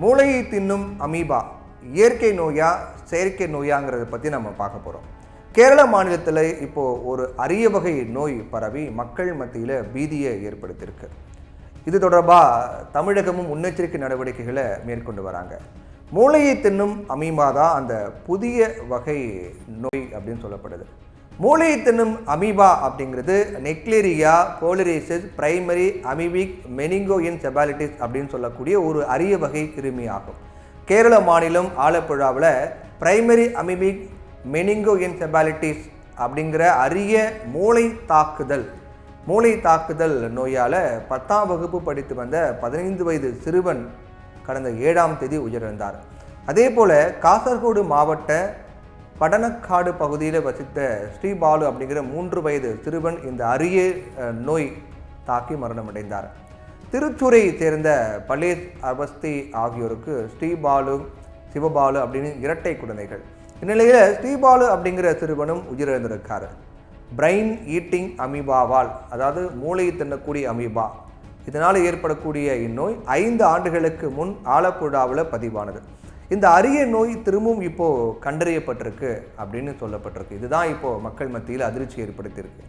மூளையை தின்னும் அமீபா இயற்கை நோயா செயற்கை நோயாங்கிறத பற்றி நம்ம பார்க்க போகிறோம். கேரள மாநிலத்தில் இப்போது ஒரு அரிய வகை நோய் பரவி மக்கள் மத்தியில் பீதியை ஏற்படுத்தியிருக்கு. இது தொடர்பாக தமிழகமும் முன்னெச்சரிக்கை நடவடிக்கைகளை மேற்கொண்டு வராங்க. மூளையை தின்னும் அமீபா தான் அந்த புதிய வகை நோய் அப்படின்னு சொல்லப்படுது. மூளையை தின்னும் அமீபா அப்படிங்கிறது நெக்லேரியா கோலிரேசிஸ் பிரைமரி அமீபிக் மெனிங்கோஎன்செபாலிட்டிஸ் அப்படின்னு சொல்லக்கூடிய ஒரு அரிய வகை கிருமி ஆகும். கேரள மாநிலம் ஆலப்புழாவில் பிரைமரி அமீபிக் மெனிங்கோஎன்செபாலிட்டிஸ் அப்படிங்கிற அரிய மூளை தாக்குதல் நோயால் 10ஆம் வகுப்பு படித்து வந்த 15 வயது சிறுவன் கடந்த 7ஆம் தேதி உயிரிழந்தார். அதே போல் காசர்கோடு மாவட்ட படனக்காடு பகுதியில் வசித்த ஸ்ரீபாலு அப்படிங்கிற 3 வயது சிறுவன் இந்த அரிய நோய் தாக்கி மரணமடைந்தார். திருச்சூரை சேர்ந்த பலேஸ் அவஸ்தி ஆகியோருக்கு ஸ்ரீபாலு சிவபாலு அப்படின்னு இரட்டை குழந்தைகள். இந்நிலையில் ஸ்ரீபாலு அப்படிங்கிற சிறுவனும் உயிரிழந்திருக்கார். பிரெயின் ஈட்டிங் அமீபாவால், அதாவது மூளையை தின்னக்கூடிய அமீபா, இதனால் ஏற்படக்கூடிய இந்நோய் 5 ஆண்டுகளுக்கு முன் ஆலப்புழாவில் பதிவானது. இந்த அரிய நோய் திரும்பவும் இப்போது கண்டறியப்பட்டிருக்கு அப்படின்னு சொல்லப்பட்டிருக்கு. இதுதான் இப்போது மக்கள் மத்தியில் அதிர்ச்சி ஏற்படுத்தியிருக்கு.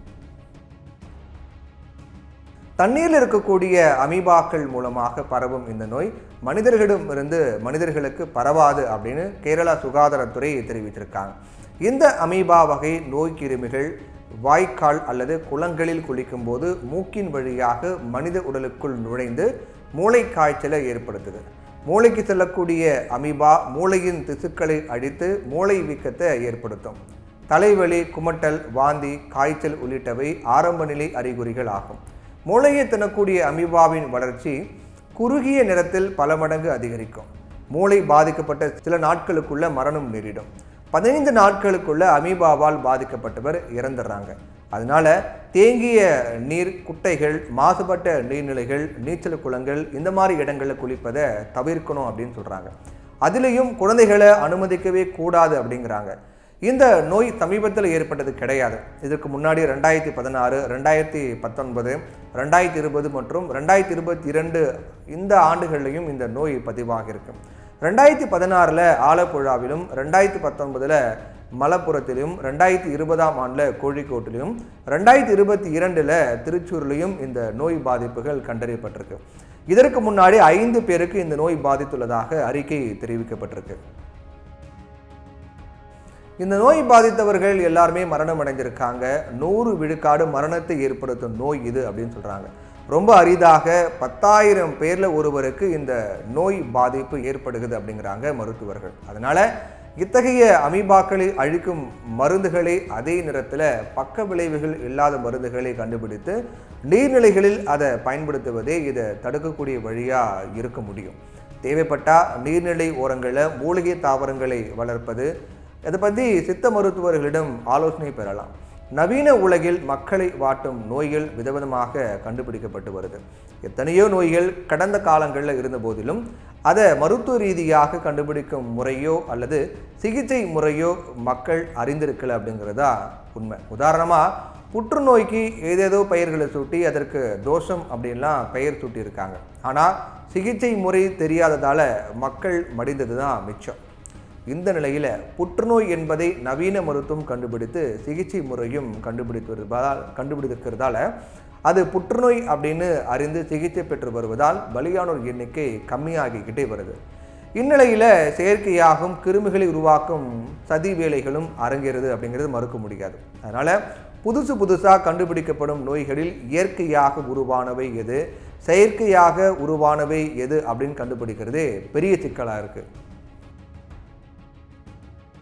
தண்ணீரில் இருக்கக்கூடிய அமீபாக்கள் மூலமாக பரவும் இந்த நோய் மனிதர்களிடமிருந்து மனிதர்களுக்கு பரவாது அப்படின்னு கேரளா சுகாதாரத்துறை தெரிவித்திருக்காங்க. இந்த அமீபா வகை நோய் கிருமிகள் வாய்க்கால் அல்லது குளங்களில் குளிக்கும் போது மூக்கின் வழியாக மனித உடலுக்குள் நுழைந்து மூளை காய்ச்சலை ஏற்படுத்துது. மூளைக்கு செல்லக்கூடிய அமீபா மூளையின் திசுக்களை அழித்து மூளை வீக்கத்தை ஏற்படுத்தும். தலைவலி, குமட்டல், வாந்தி, காய்ச்சல் உள்ளிட்டவை ஆரம்ப நிலை அறிகுறிகள் ஆகும். மூளையை தின்னக்கூடிய அமீபாவின் வளர்ச்சி குறுகிய நேரத்தில் பல மடங்கு அதிகரிக்கும். மூளை பாதிக்கப்பட்ட சில நாட்களுக்குள்ள மரணம் நேரிடும். 15 நாட்களுக்குள்ள அமீபாவால் பாதிக்கப்பட்டவர் இறந்துடுறாங்க. அதனால தேங்கிய நீர், குட்டைகள், மாசுபட்ட நீர்நிலைகள், நீச்சல் குளங்கள் இந்த மாதிரி இடங்களில் குளிப்பதை தவிர்க்கணும் அப்படின்னு சொல்கிறாங்க. அதுலேயும் குழந்தைகளை அனுமதிக்கவே கூடாது அப்படிங்கிறாங்க. இந்த நோய் சமீபத்தில் ஏற்பட்டது கிடையாது. இதற்கு முன்னாடி 2016, 2019, 2020 மற்றும் 2022 இந்த ஆண்டுகள்லையும் இந்த நோய் பதிவாகியிருக்கு. 2016 ஆலப்புழாவிலும், 2019 மலப்புரத்திலும், 2020ஆம் ஆண்டில் கோழிக்கோட்டிலும், 2022 திருச்சூர்லையும் இந்த நோய் பாதிப்புகள் கண்டறியப்பட்டிருக்கு. இதற்கு முன்னாடி 5 பேருக்கு இந்த நோய் பாதித்துள்ளதாக அறிக்கை தெரிவிக்கப்பட்டிருக்கு. இந்த நோய் பாதித்தவர்கள் எல்லாருமே மரணம் அடைஞ்சிருக்காங்க. 100 விழுக்காடு மரணத்தை ஏற்படுத்தும் நோய் இது அப்படின்னு சொல்கிறாங்க. ரொம்ப அரிதாக 10,000 பேரில் ஒருவருக்கு இந்த நோய் பாதிப்பு ஏற்படுகிறது அப்படிங்கிறாங்க மருத்துவர்கள். அதனால் இத்தகைய அமீபாக்களை அழிக்கும் மருந்துகளை, அதே நேரத்தில் பக்க விளைவுகள் இல்லாத மருந்துகளை கண்டுபிடித்து நீர்நிலைகளில் அதை பயன்படுத்துவதே இதை தடுக்கக்கூடிய வழியாக இருக்க முடியும். தேவைப்பட்டால் நீர்நிலை ஓரங்களில் மூலிகை தாவரங்களை வளர்ப்பது, இதை பற்றி சித்த மருத்துவர்களிடம் ஆலோசனை பெறலாம். நவீன உலகில் மக்களை வாட்டும் நோய்கள் விதவிதமாக கண்டுபிடிக்கப்பட்டு வருது. எத்தனையோ நோய்கள் கடந்த காலங்களில் இருந்த போதிலும் அதை மருத்துவ ரீதியாக கண்டுபிடிக்கும் முறையோ அல்லது சிகிச்சை முறையோ மக்கள் அறிந்திருக்கல அப்படிங்கிறதா உண்மை. உதாரணமாக புற்றுநோய்க்கு ஏதேதோ பெயர்களை சூட்டி அதற்கு தோஷம் அப்படின்லாம் பெயர் சூட்டியிருக்காங்க. ஆனால் சிகிச்சை முறை தெரியாததால் மக்கள் மடிந்தது தான் மிச்சம். இந்த நிலையில் புற்றுநோய் என்பதை நவீன மருத்துவம் கண்டுபிடித்து சிகிச்சை முறையும் கண்டுபிடிக்கிறதால அது புற்றுநோய் அப்படின்னு அறிந்து சிகிச்சை பெற்று வருவதால் பலியானோர் எண்ணிக்கை கம்மியாகிக்கிட்டே வருது. இந்நிலையில் செயற்கையாகவும் கிருமிகளை உருவாக்கும் சதி வேலைகளும் அரங்கேறுது அப்படிங்கிறது மறுக்க முடியாது. அதனால் புதுசாக கண்டுபிடிக்கப்படும் நோய்களில் இயற்கையாக உருவானவை எது, செயற்கையாக உருவானவை எது அப்படின்னு கண்டுபிடிக்கிறதே பெரிய சிக்கலாக இருக்குது.